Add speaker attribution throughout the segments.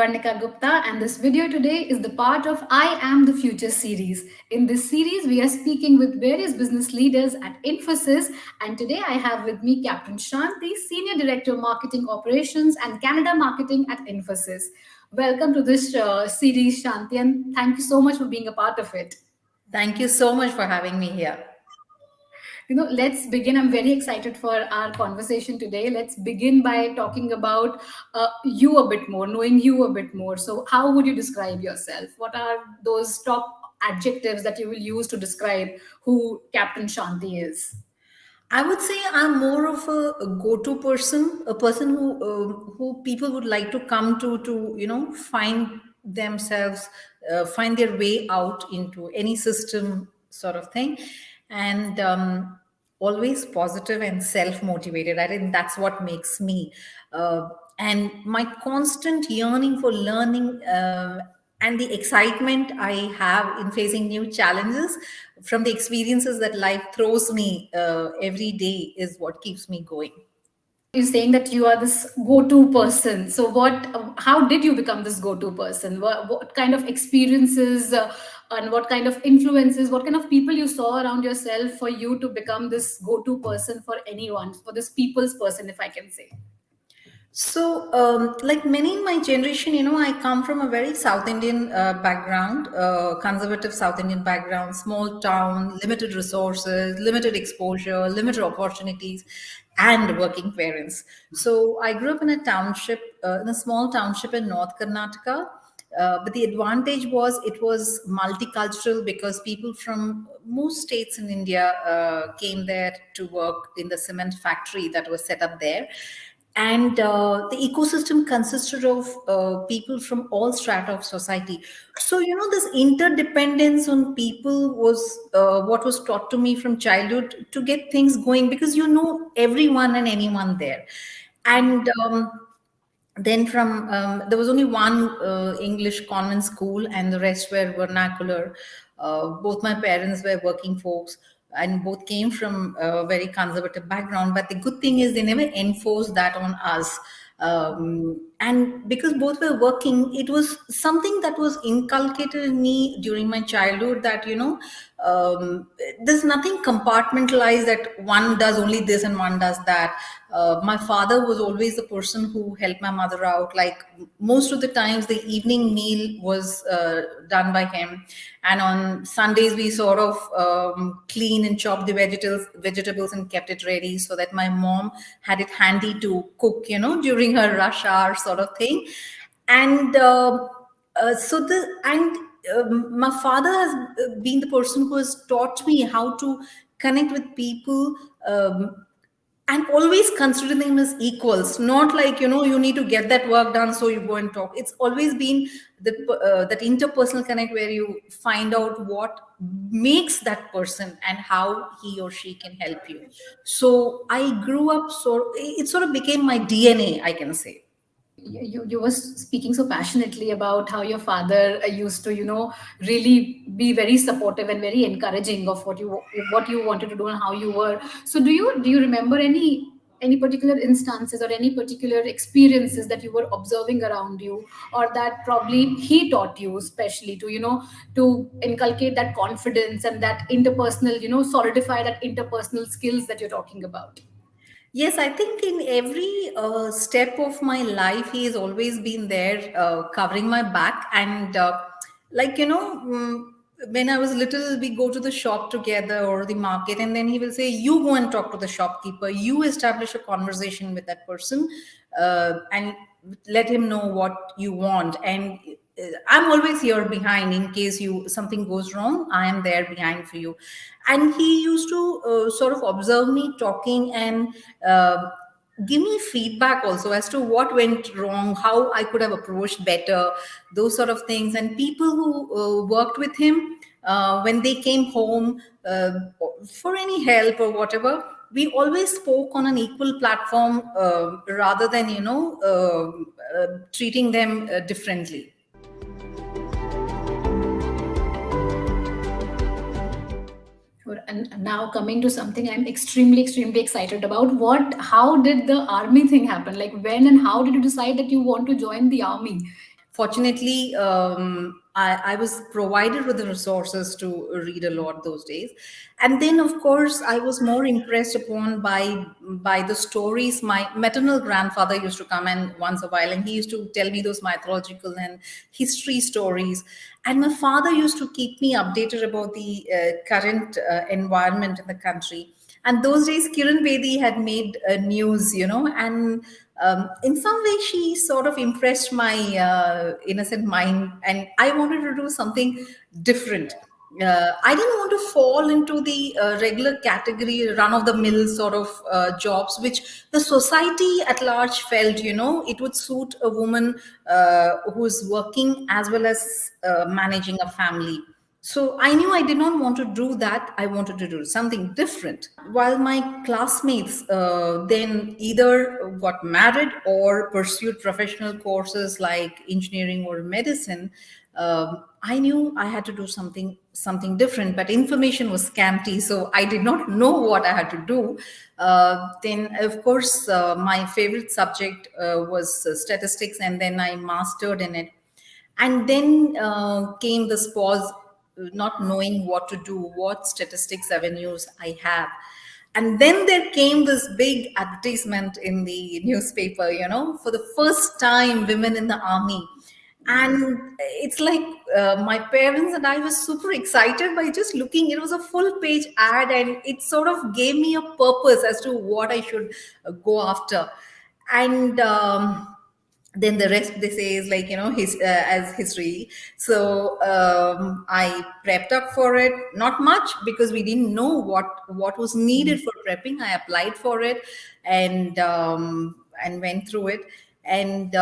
Speaker 1: Varnika Gupta, and this video today is the part of I Am the Future series. In this series, we are speaking with various business leaders at Infosys, and today I have with me Captain Shanthi, Senior Director of Marketing Operations and Canada Marketing at Infosys. Welcome to this series, Shanthi, and thank you so much for being a part of it.
Speaker 2: Thank you so much for having me here.
Speaker 1: Let's begin. I'm very excited for our conversation today. Let's begin by talking about you a bit more, knowing you a bit more. So how would you describe yourself? What are those top adjectives that you will use to describe who Captain Shanti is?
Speaker 2: I would say I'm more of a go-to person, a person who people would like to come to find themselves, find their way out into any system sort of thing, and always positive and self-motivated. I think that's what makes me. And my constant yearning for learning and the excitement I have in facing new challenges from the experiences that life throws me every day is what keeps me going.
Speaker 1: You're saying that you are this go-to person. So how did you become this go-to person? What kind of experiences and what kind of influences, what kind of people you saw around yourself for you to become this go-to person for anyone, for this people's person, if I can say?
Speaker 2: So, like many in my generation, I come from a very South Indian background, conservative South Indian background, small town, limited resources, limited exposure, limited opportunities, and working parents. So, I grew up in a township, in a small township in North Karnataka. But the advantage was it was multicultural because people from most states in India came there to work in the cement factory that was set up there, and the ecosystem consisted of people from all strata of society. So this interdependence on people was what was taught to me from childhood to get things going, because everyone and anyone there. And then from there was only one English convent school and the rest were vernacular. Both my parents were working folks and both came from a very conservative background, but the good thing is they never enforced that on us. And because both were working, it was something that was inculcated in me during my childhood that there's nothing compartmentalized that one does only this and one does that. My father was always the person who helped my mother out. Like most of the times, the evening meal was done by him, and on Sundays we sort of clean and chop the vegetables and kept it ready so that my mom had it handy to cook, during her rush hour sort of thing. And so the and my father has been the person who has taught me how to connect with people, and always consider them as equals, not like you need to get that work done so you go and talk. It's always been that interpersonal connect where you find out what makes that person and how he or she can help you. So I grew up, so it sort of became my DNA, I can say.
Speaker 1: You were speaking so passionately about how your father used to really be very supportive and very encouraging of what you wanted to do and how you were. So do you remember any particular instances or any particular experiences that you were observing around you, or that probably he taught you, especially to inculcate that confidence and that interpersonal, solidify that interpersonal skills that you're talking about?
Speaker 2: Yes, I think in every step of my life, he has always been there covering my back. And like, when I was little, we go to the shop together or the market, and then he will say, "You go and talk to the shopkeeper, you establish a conversation with that person, and let him know what you want." And I'm always here behind in case something goes wrong. I am there behind for you. And he used to sort of observe me talking and give me feedback also as to what went wrong, how I could have approached better, those sort of things. And people who worked with him, when they came home for any help or whatever, we always spoke on an equal platform, rather than treating them differently.
Speaker 1: Sure. And now coming to something I'm extremely, extremely excited about. How did the army thing happen? Like when and how did you decide that you want to join the army?
Speaker 2: Fortunately, I was provided with the resources to read a lot those days. And then, of course, I was more impressed upon by the stories. My maternal grandfather used to come and once a while, and he used to tell me those mythological and history stories. And my father used to keep me updated about the current environment in the country. And those days, Kiran Bedi had made news, and in some way, she sort of impressed my innocent mind, and I wanted to do something different. I didn't want to fall into the regular category, run of the mill sort of jobs, which the society at large felt, it would suit a woman who's working as well as managing a family. So I knew I did not want to do that. I wanted to do something different. While my classmates then either got married or pursued professional courses like engineering or medicine, I knew I had to do something different. But information was scanty, so I did not know what I had to do. Then, of course, my favorite subject was statistics, and then I mastered in it. And then came this pause, not knowing what to do, what statistics avenues I have. And then there came this big advertisement in the newspaper, for the first time, women in the army. And it's like my parents and I were super excited by just looking. It was a full page ad, and it sort of gave me a purpose as to what I should go after. And then the rest they say is like, as history. So I prepped up for it, not much, because we didn't know what was needed for prepping. I applied for it, and went through it. And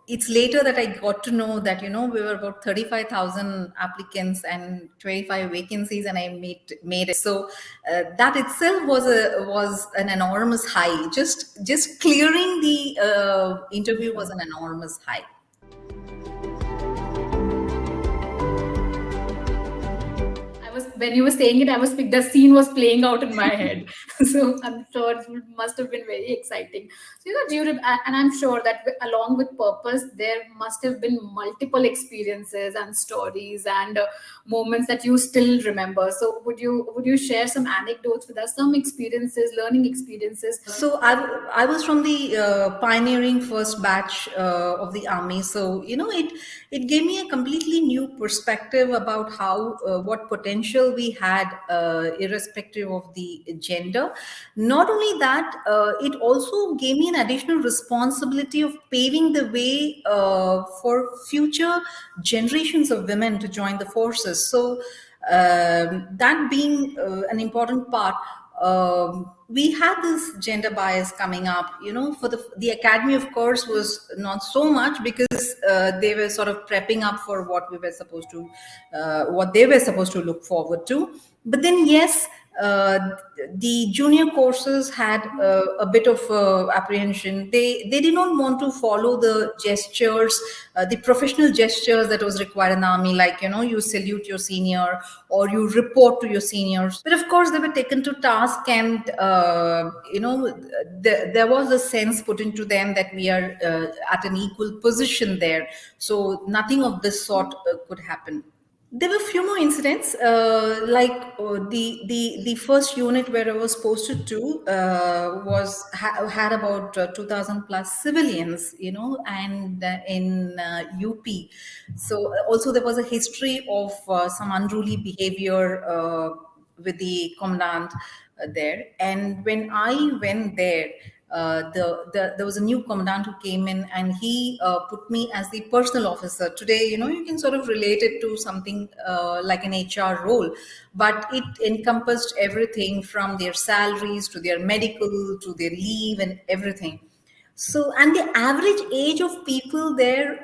Speaker 2: it's later that I got to know that, we were about 35,000 applicants and 25 vacancies, and I made it. So that itself was an enormous high. Just clearing the interview was an enormous high.
Speaker 1: When you were saying it, I was the scene was playing out in my head. So I'm sure it must have been very exciting. So and I'm sure that along with purpose, there must have been multiple experiences and stories and moments that you still remember. So would you share some anecdotes with us, some experiences, learning experiences?
Speaker 2: So I was from the pioneering first batch of the army. So it gave me a completely new perspective about how what potential we had, irrespective of the gender. Not only that, it also gave me an additional responsibility of paving the way for future generations of women to join the forces. So that being an important part. We had this gender bias coming up, for the academy, of course, was not so much, because they were sort of prepping up for what they were supposed to look forward to. But then, yes, uh, the junior courses had a bit of apprehension. They did not want to follow the gestures, the professional gestures that was required in the army, like, you salute your senior or you report to your seniors. But of course, they were taken to task, and there was a sense put into them that we are at an equal position there. So nothing of this sort could happen. There were a few more incidents, like the first unit where I was posted to had about 2,000 plus civilians, and in UP. So also there was a history of some unruly behavior with the commandant there. And when I went there, there was a new commandant who came in, and he put me as the personal officer. Today, you can sort of relate it to something like an HR role, but it encompassed everything from their salaries to their medical to their leave and everything. So, and the average age of people there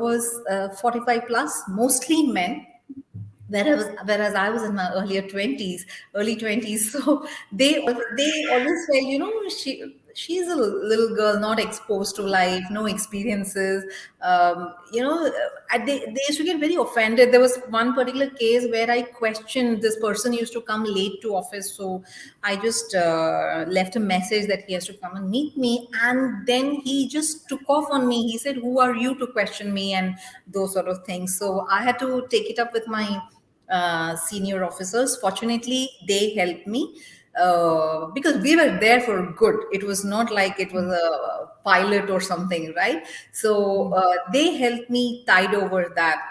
Speaker 2: was 45 plus, mostly men. Whereas I was in my early 20s. So they always say, she's a little girl, not exposed to life, no experiences. They used to get very offended. There was one particular case where I questioned, this person used to come late to office, so I just left a message that he has to come and meet me, and then he just took off on me. He said, "Who are you to question me?" and those sort of things. So I had to take it up with my senior officers. Fortunately, they helped me because we were there for good. It was not like it was a pilot or something, right? So they helped me tide over that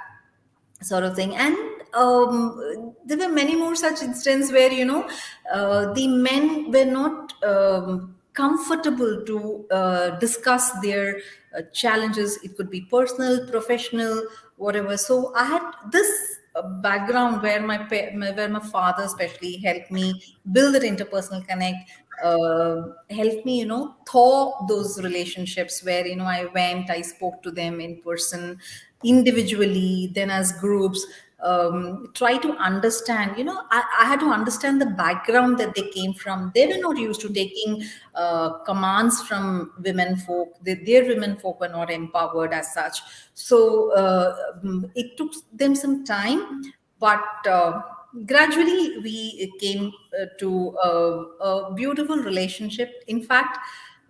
Speaker 2: sort of thing. And there were many more such instances where, the men were not comfortable to discuss their challenges. It could be personal, professional, whatever. So I had this background where where my father especially helped me build that interpersonal connect, helped me, thaw those relationships where, I went, I spoke to them in person, individually, then as groups. Try to understand, I had to understand the background that they came from. They were not used to taking commands from women folk. Their women folk were not empowered as such. So it took them some time, but gradually we came to a beautiful relationship. In fact,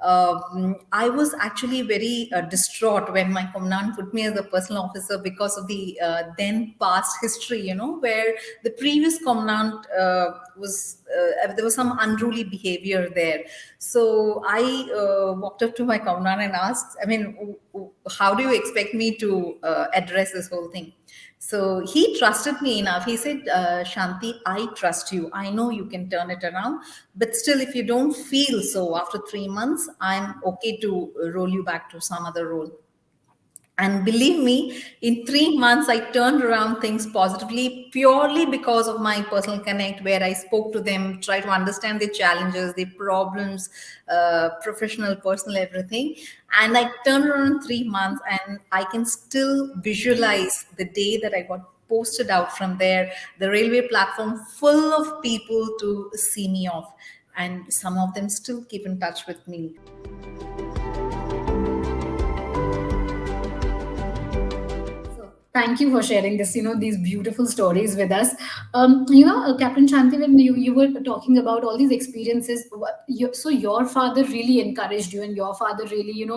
Speaker 2: I was actually very distraught when my commandant put me as a personal officer because of the then past history, where the previous commandant there was some unruly behavior there. So I walked up to my commandant and asked, I mean, how do you expect me to address this whole thing? So he trusted me enough. He said, Shanti, I trust you. I know you can turn it around. But still, if you don't feel so after 3 months, I'm okay to roll you back to some other role. And believe me, in 3 months, I turned around things positively purely because of my personal connect, where I spoke to them, try to understand their challenges, their problems, professional, personal, everything. And I turned around in 3 months, and I can still visualize the day that I got posted out from there, the railway platform full of people to see me off. And some of them still keep in touch with me.
Speaker 1: Thank you for sharing this, these beautiful stories with us. Captain Shanti, when you were talking about all these experiences, so your father really encouraged you, and your father really,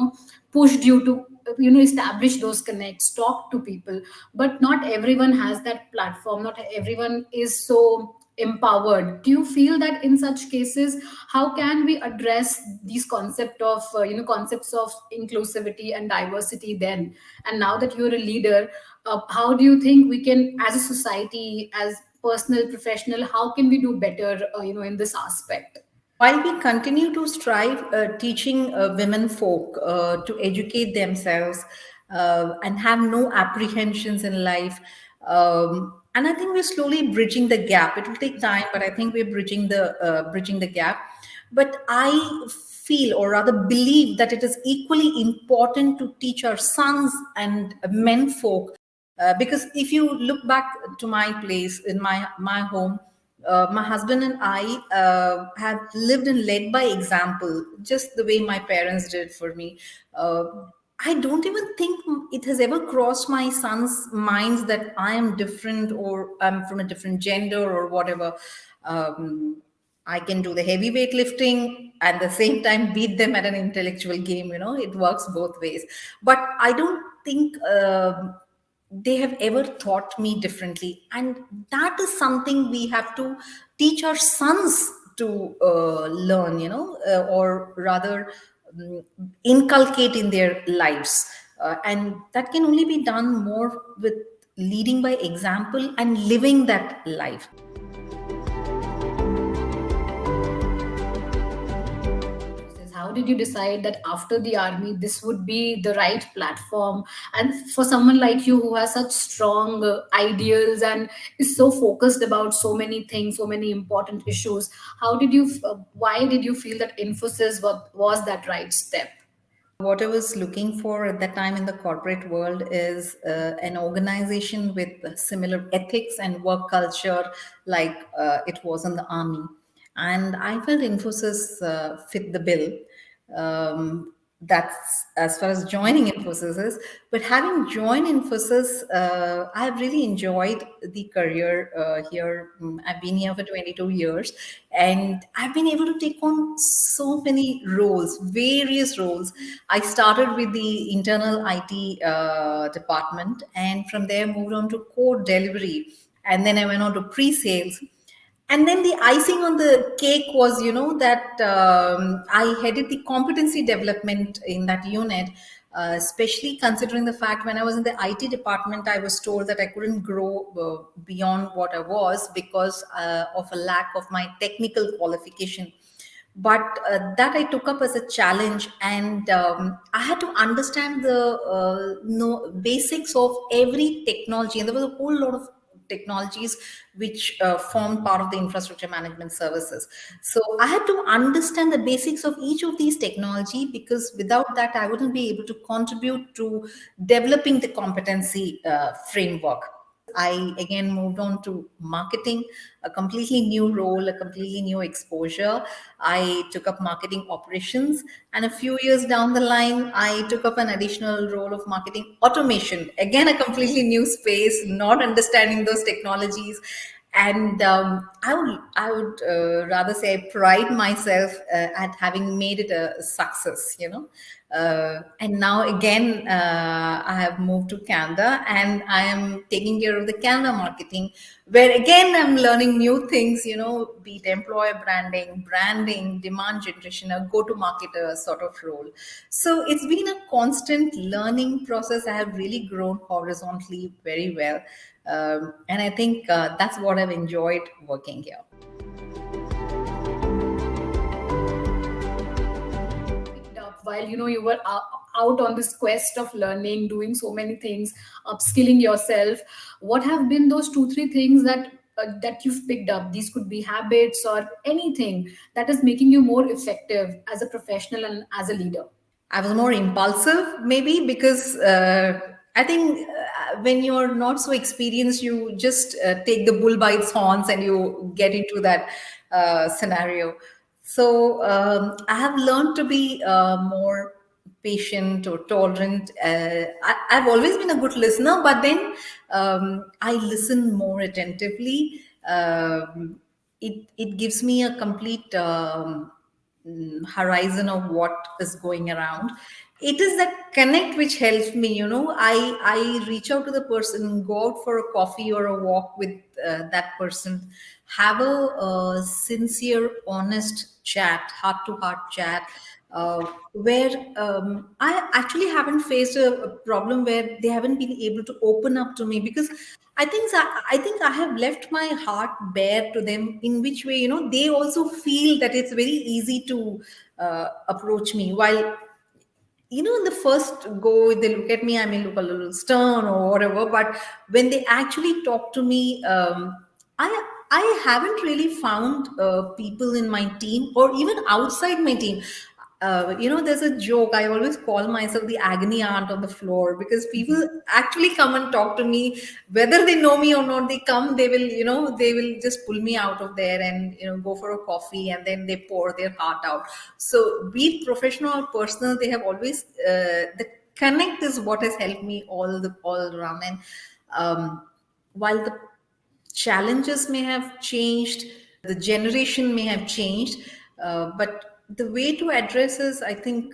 Speaker 1: pushed you to, establish those connects, talk to people. But not everyone has that platform. Not everyone is so empowered. Do you feel that in such cases, how can we address these concepts of inclusivity and diversity then? And now that you're a leader, how do you think we can, as a society, as personal, professional, how can we do better, in this aspect?
Speaker 2: While we continue to strive teaching women folk to educate themselves and have no apprehensions in life, and I think we're slowly bridging the gap. It will take time, but I think we're bridging the gap. But I feel, or rather believe, that it is equally important to teach our sons and men folk, because if you look back to my place in my home, my husband and I have lived and led by example, just the way my parents did for me. I don't even think it has ever crossed my son's minds that I am different, or I'm from a different gender or whatever. Um, I can do the heavy weightlifting at the same time beat them at an intellectual game. It works both ways. But I don't think they have ever taught me differently, and that is something we have to teach our sons to learn, or rather inculcate in their lives. And that can only be done more with leading by example and living that life.
Speaker 1: How did you decide that after the army this would be the right platform, and for someone like you who has such strong ideals and is so focused about so many things, so many important issues, why did you feel that Infosys was that right step?
Speaker 2: What I was looking for at that time in the corporate world is an organization with similar ethics and work culture, like it was in the army. And I felt Infosys fit the bill. That's as far as joining Infosys is. But having joined Infosys, I've really enjoyed the career here. I've been here for 22 years, and I've been able to take on so many roles, various roles. I started with the internal IT department, and from there moved on to core delivery, and then I went on to pre-sales, and then the icing on the cake was, that I headed the competency development in that unit, especially considering the fact when I was in the IT department, I was told that I couldn't grow beyond what I was because of a lack of my technical qualification. But that I took up as a challenge, and I had to understand the basics of every technology, and there was a whole lot of technologies which formed part of the infrastructure management services. So I had to understand the basics of each of these technology, because without that I wouldn't be able to contribute to developing the competency framework. I again moved on to marketing, a completely new role, a completely new exposure. I took up marketing operations, and a few years down the line, I took up an additional role of marketing automation. Again, a completely new space, not understanding those technologies. And I would rather say I pride myself at having made it a success. And now again, I have moved to Canada, and I am taking care of the Canada marketing, where again I'm learning new things, be it employer branding, demand generation, a go-to-marketer sort of role. So it's been a constant learning process. I have really grown horizontally very well. And I think that's what I've enjoyed working here.
Speaker 1: Picked up while you were out on this quest of learning, doing so many things, upskilling yourself? What have been those 2 3 things that you've picked up? These could be habits or anything that is making you more effective as a professional and as a leader.
Speaker 2: I was more impulsive, maybe because I think when you're not so experienced, you just take the bull by its horns and you get into that scenario. So I have learned to be more patient or tolerant. I've always been a good listener, but then I listen more attentively. It gives me a complete horizon of what is going around. It is that connect which helps me. I reach out to the person, go out for a coffee or a walk with that person, have a sincere honest chat, heart to heart chat, where I actually haven't faced a problem where they haven't been able to open up to me, because I think I have left my heart bare to them, in which way, they also feel that it's very easy to approach me. While, in the first go, they look at me, I may look a little stern or whatever, but when they actually talk to me, I haven't really found people in my team or even outside my team. There's a joke. I always call myself the agony aunt on the floor, because people actually come and talk to me, whether they know me or not. They come, they will just pull me out of there and go for a coffee, and then they pour their heart out. So, be it professional or personal, they have always the connect is what has helped me all around. And while the challenges may have changed, the generation may have changed, but the way to address is, I think,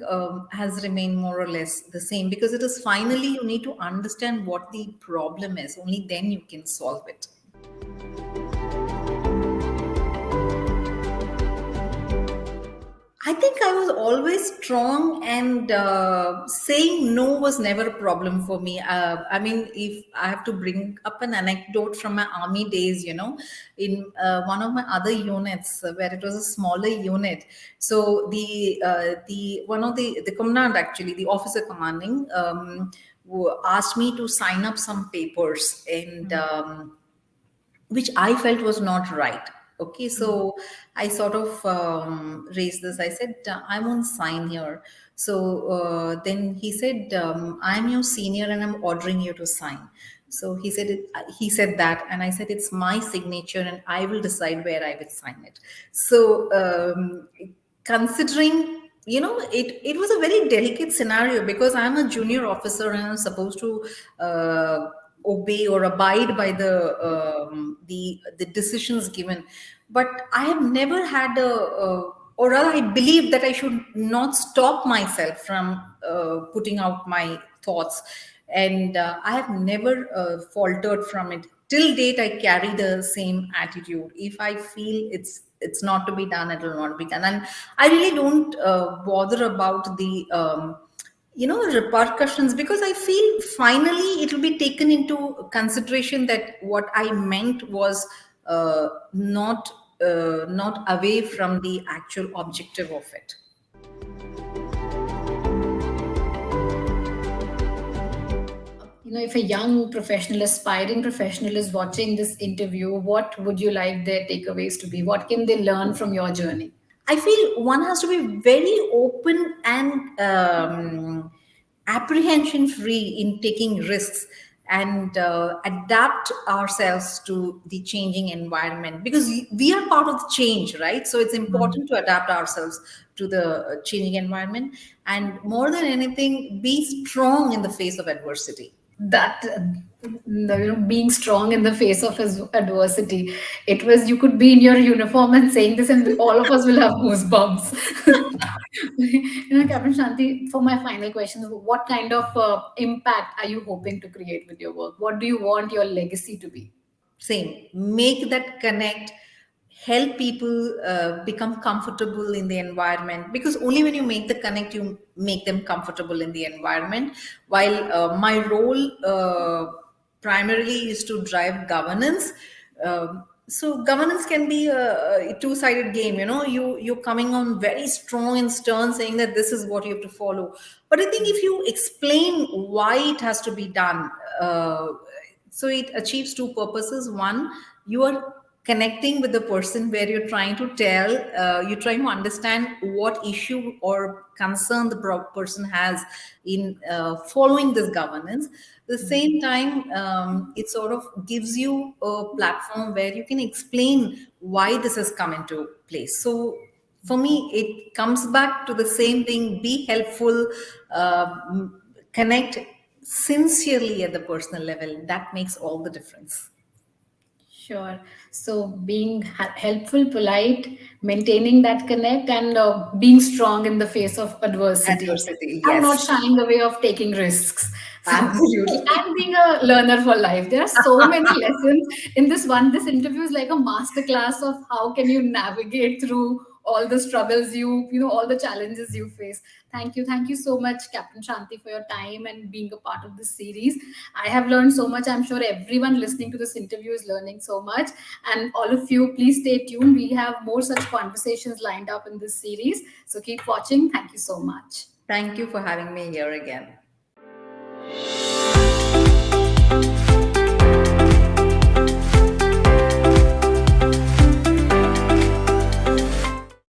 Speaker 2: has remained more or less the same, because it is finally you need to understand what the problem is. Only then you can solve it. I think I was always strong, and saying no was never a problem for me. I mean, if I have to bring up an anecdote from my army days, in one of my other units, where it was a smaller unit. So the one of the commandant, actually the officer commanding, who asked me to sign up some papers, and which I felt was not right. Okay, so I sort of raised this. I said, I won't sign here. So then he said, I'm your senior and I'm ordering you to sign. So he said that, and I said, it's my signature and I will decide where I will sign it. So considering it was a very delicate scenario because I'm a junior officer and I'm supposed to uh, obey or abide by the decisions given. But I have never had or rather, I believe that I should not stop myself from putting out my thoughts, and I have never faltered from it. Till date, I carry the same attitude. If I feel it's not to be done, it will not be done, and I really don't bother about the repercussions, because I feel finally it will be taken into consideration that what I meant was not away from the actual objective of it.
Speaker 1: If a young professional, aspiring professional is watching this interview, what would you like their takeaways to be? What can they learn from your journey?
Speaker 2: I feel one has to be very open and apprehension free in taking risks, and adapt ourselves to the changing environment, because we are part of the change, right? So it's important to adapt ourselves to the changing environment, and more than anything, be strong in the face of adversity.
Speaker 1: That being strong in the face of his adversity, it was, you could be in your uniform and saying this and all of us will have goosebumps. Captain Shanti, for my final question, what kind of impact are you hoping to create with your work? What do you want your legacy to be?
Speaker 2: Same, make that connect, help people become comfortable in the environment, because only when you make the connect, you make them comfortable in the environment. While my role primarily is to drive governance. So governance can be a two-sided game. You're coming on very strong and stern, saying that this is what you have to follow. But I think if you explain why it has to be done, so it achieves two purposes. One, you are connecting with the person, where you're trying to understand what issue or concern the person has in following this governance. At the same time, it sort of gives you a platform where you can explain why this has come into place. So for me, it comes back to the same thing: be helpful, connect sincerely at the personal level. That makes all the difference.
Speaker 1: Sure. So being helpful, polite, maintaining that connect, and being strong in the face of adversity,
Speaker 2: Adversity,
Speaker 1: and not
Speaker 2: yes,
Speaker 1: shying away of taking risks. So,
Speaker 2: absolutely.
Speaker 1: and being a learner for life. There are so many lessons in this one. This interview is like a masterclass of how can you navigate through all the struggles all the challenges you face. Thank you so much, Captain Shanti, for your time and being a part of this series. I have learned so much. I'm sure everyone listening to this interview is learning so much. And all of you, please stay tuned. We have more such conversations lined up in this series. So keep watching. Thank you so much.
Speaker 2: Thank you for having me here again.